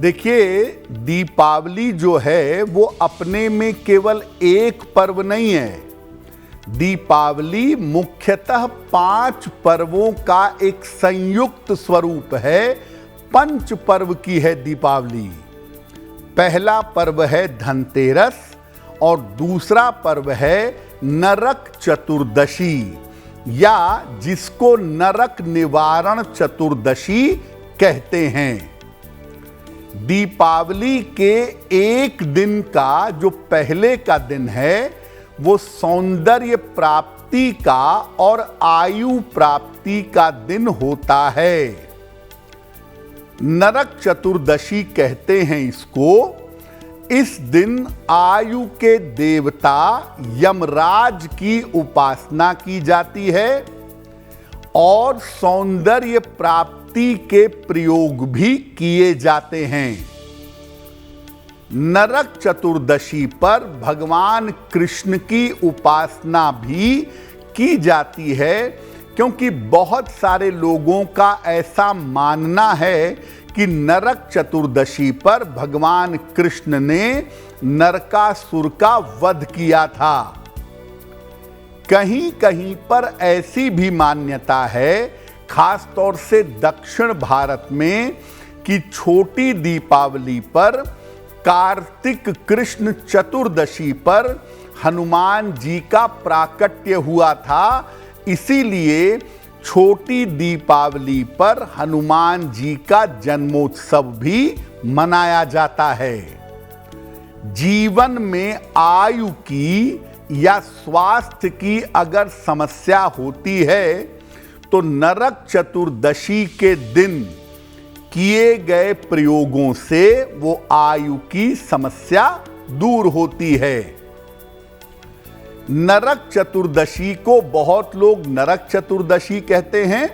देखिए, दीपावली जो है वो अपने में केवल एक पर्व नहीं है। दीपावली मुख्यतः 5 पर्वों का एक संयुक्त स्वरूप है। पंच पर्व की है दीपावली। पहला पर्व है धनतेरस और दूसरा पर्व है नरक चतुर्दशी, या जिसको नरक निवारण चतुर्दशी कहते हैं। दीपावली के एक दिन का जो पहले का दिन है वो सौंदर्य प्राप्ति का और आयु प्राप्ति का दिन होता है। नरक चतुर्दशी कहते हैं इसको। इस दिन आयु के देवता यमराज की उपासना की जाती है और सौंदर्य प्राप्ति के प्रयोग भी किए जाते हैं। नरक चतुर्दशी पर भगवान कृष्ण की उपासना भी की जाती है, क्योंकि बहुत सारे लोगों का ऐसा मानना है कि नरक चतुर्दशी पर भगवान कृष्ण ने नरकासुर का वध किया था। कहीं कहीं पर ऐसी भी मान्यता है, खास तौर से दक्षिण भारत में, कि छोटी दीपावली पर कार्तिक कृष्ण चतुर्दशी पर हनुमान जी का प्राकट्य हुआ था। इसीलिए छोटी दीपावली पर हनुमान जी का जन्मोत्सव भी मनाया जाता है। जीवन में आयु की या स्वास्थ्य की अगर समस्या होती है तो नरक चतुर्दशी के दिन किए गए प्रयोगों से वो आयु की समस्या दूर होती है। नरक चतुर्दशी को बहुत लोग नरक चतुर्दशी कहते हैं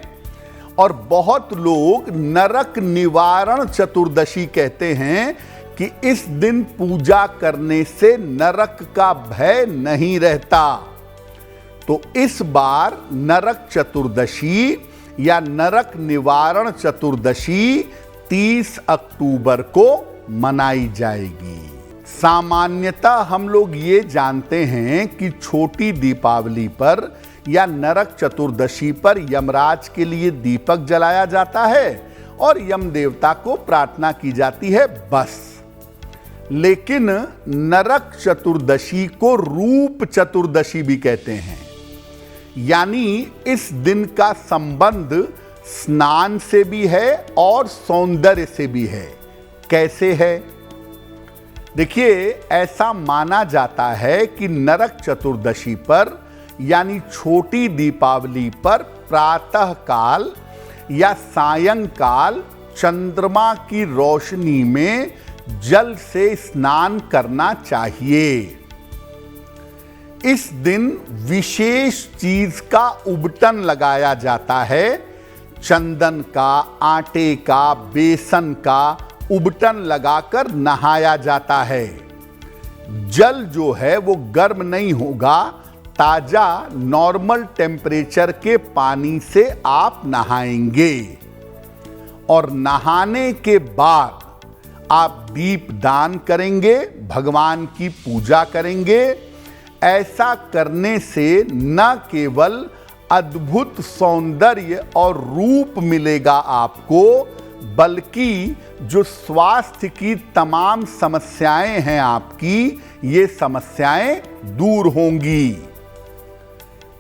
और बहुत लोग नरक निवारण चतुर्दशी कहते हैं कि इस दिन पूजा करने से नरक का भय नहीं रहता। तो इस बार नरक चतुर्दशी या नरक निवारण चतुर्दशी 30 अक्टूबर को मनाई जाएगी। सामान्यतः हम लोग ये जानते हैं कि छोटी दीपावली पर या नरक चतुर्दशी पर यमराज के लिए दीपक जलाया जाता है और यम देवता को प्रार्थना की जाती है, बस। लेकिन नरक चतुर्दशी को रूप चतुर्दशी भी कहते हैं, यानी इस दिन का संबंध स्नान से भी है और सौंदर्य से भी है। कैसे है? देखिए, ऐसा माना जाता है कि नरक चतुर्दशी पर यानी छोटी दीपावली पर प्रातः काल या सायंकाल चंद्रमा की रोशनी में जल से स्नान करना चाहिए। इस दिन विशेष चीज का उबटन लगाया जाता है। चंदन का, आटे का, बेसन का उबटन लगाकर नहाया जाता है। जल जो है वो गर्म नहीं होगा, ताजा नॉर्मल टेम्परेचर के पानी से आप नहाएंगे और नहाने के बाद आप दीप दान करेंगे, भगवान की पूजा करेंगे। ऐसा करने से न केवल अद्भुत सौंदर्य और रूप मिलेगा आपको, बल्कि जो स्वास्थ्य की तमाम समस्याएं हैं आपकी, ये समस्याएं दूर होंगी।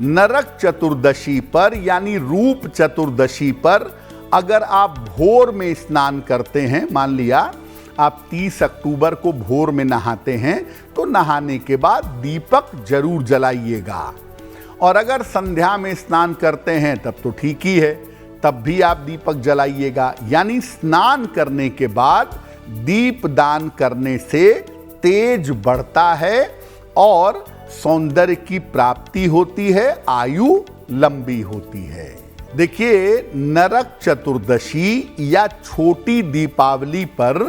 नरक चतुर्दशी पर यानी रूप चतुर्दशी पर अगर आप भोर में स्नान करते हैं, मान लिया आप 30 अक्टूबर को भोर में नहाते हैं, तो नहाने के बाद दीपक जरूर जलाइएगा। और अगर संध्या में स्नान करते हैं तब तो ठीक ही है, तब भी आप दीपक जलाइएगा। यानी स्नान करने के बाद दीप दान करने से तेज बढ़ता है और सौंदर्य की प्राप्ति होती है, आयु लंबी होती है। देखिए, नरक चतुर्दशी या छोटी दीपावली पर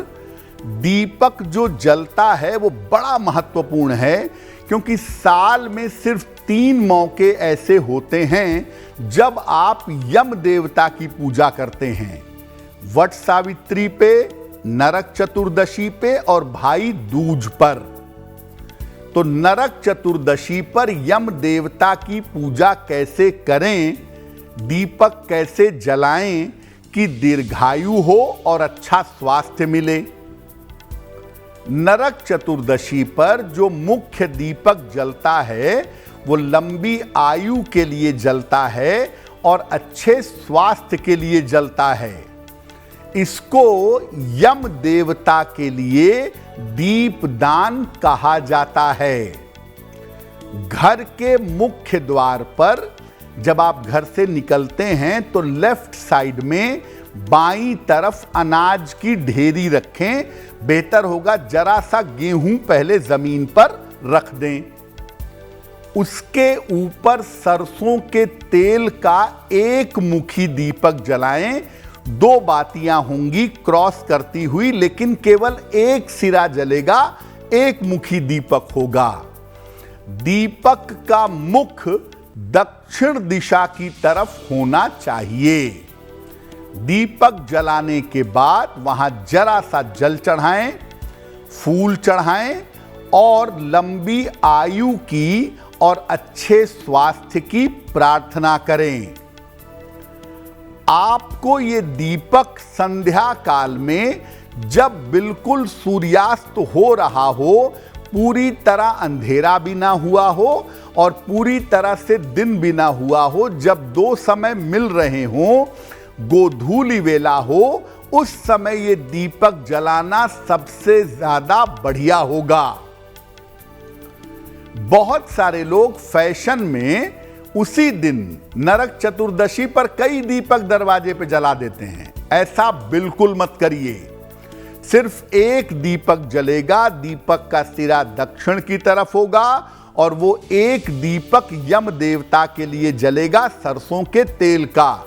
दीपक जो जलता है वो बड़ा महत्वपूर्ण है, क्योंकि साल में सिर्फ 3 मौके ऐसे होते हैं जब आप यम देवता की पूजा करते हैं। वट सावित्री पे, नरक चतुर्दशी पे और भाई दूज पर। तो नरक चतुर्दशी पर यम देवता की पूजा कैसे करें, दीपक कैसे जलाएं कि दीर्घायु हो और अच्छा स्वास्थ्य मिले। नरक चतुर्दशी पर जो मुख्य दीपक जलता है वो लंबी आयु के लिए जलता है और अच्छे स्वास्थ्य के लिए जलता है। इसको यम देवता के लिए दीपदान कहा जाता है। घर के मुख्य द्वार पर जब आप घर से निकलते हैं तो लेफ्ट साइड में बाईं तरफ अनाज की ढेरी रखें। बेहतर होगा जरा सा गेहूं पहले जमीन पर रख दें। उसके ऊपर सरसों के तेल का एक मुखी दीपक जलाएं। 2 बातियां होंगी क्रॉस करती हुई, लेकिन केवल एक सिरा जलेगा, एक मुखी दीपक होगा। दीपक का मुख दक्षिण दिशा की तरफ होना चाहिए। दीपक जलाने के बाद वहां जरा सा जल चढ़ाएं, फूल चढ़ाएं और लंबी आयु की और अच्छे स्वास्थ्य की प्रार्थना करें। आपको ये दीपक संध्या काल में जब बिल्कुल सूर्यास्त हो रहा हो, पूरी तरह अंधेरा भी ना हुआ हो और पूरी तरह से दिन भी ना हुआ हो, जब 2 समय मिल रहे हों, गोधूली वेला हो, उस समय ये दीपक जलाना सबसे ज्यादा बढ़िया होगा। बहुत सारे लोग फैशन में उसी दिन नरक चतुर्दशी पर कई दीपक दरवाजे पे जला देते हैं। ऐसा बिल्कुल मत करिए। सिर्फ एक दीपक जलेगा, दीपक का सिरा दक्षिण की तरफ होगा और वो एक दीपक यम देवता के लिए जलेगा सरसों के तेल का।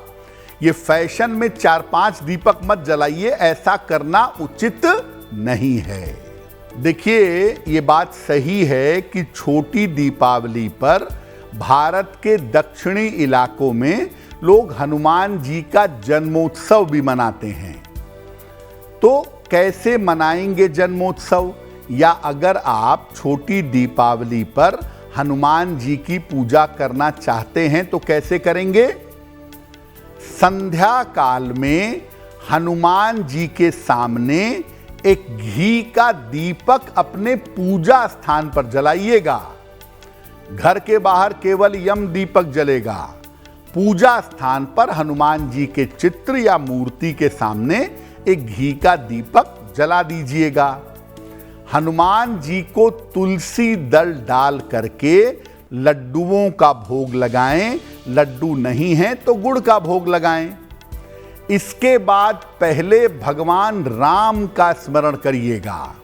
ये फैशन में 4-5 दीपक मत जलाइए, ऐसा करना उचित नहीं है। देखिए, ये बात सही है कि छोटी दीपावली पर भारत के दक्षिणी इलाकों में लोग हनुमान जी का जन्मोत्सव भी मनाते हैं। तो कैसे मनाएंगे जन्मोत्सव? या अगर आप छोटी दीपावली पर हनुमान जी की पूजा करना चाहते हैं तो कैसे करेंगे? संध्या काल में हनुमान जी के सामने एक घी का दीपक अपने पूजा स्थान पर जलाइएगा। घर के बाहर केवल यम दीपक जलेगा। पूजा स्थान पर हनुमान जी के चित्र या मूर्ति के सामने एक घी का दीपक जला दीजिएगा। हनुमान जी को तुलसी दल डाल करके लड्डुओं का भोग लगाएं। लड्डू नहीं है तो गुड़ का भोग लगाएं। इसके बाद पहले भगवान राम का स्मरण करिएगा।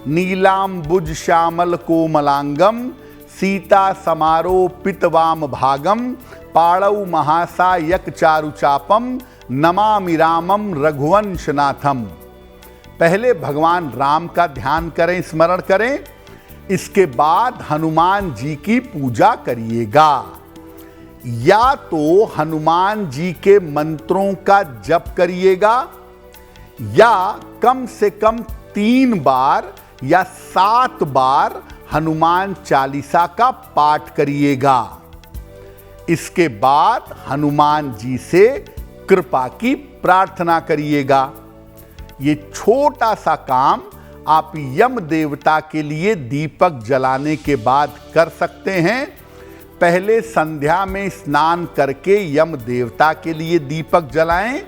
नीलांबुज श्यामल कोमलांगम सीता समारो पितवाम भागम पाड़ौ महासायक चारुचापम नमामि रामम रघुवंशनाथम। पहले भगवान राम का ध्यान करें, स्मरण करें। इसके बाद हनुमान जी की पूजा करिएगा। या तो हनुमान जी के मंत्रों का जप करिएगा या कम से कम 3 बार या 7 बार हनुमान चालीसा का पाठ करिएगा। इसके बाद हनुमान जी से कृपा की प्रार्थना करिएगा। ये छोटा सा काम आप यम देवता के लिए दीपक जलाने के बाद कर सकते हैं। पहले संध्या में स्नान करके यम देवता के लिए दीपक जलाएं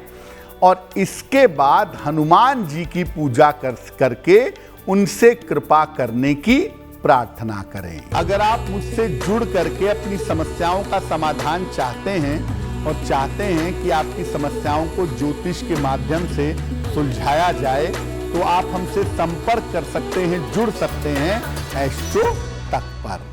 और इसके बाद हनुमान जी की पूजा करके उनसे कृपा करने की प्रार्थना करें। अगर आप मुझसे जुड़ करके अपनी समस्याओं का समाधान चाहते हैं और चाहते हैं कि आपकी समस्याओं को ज्योतिष के माध्यम से सुलझाया जाए तो आप हमसे संपर्क कर सकते हैं, जुड़ सकते हैं एस्ट्रो तक पर।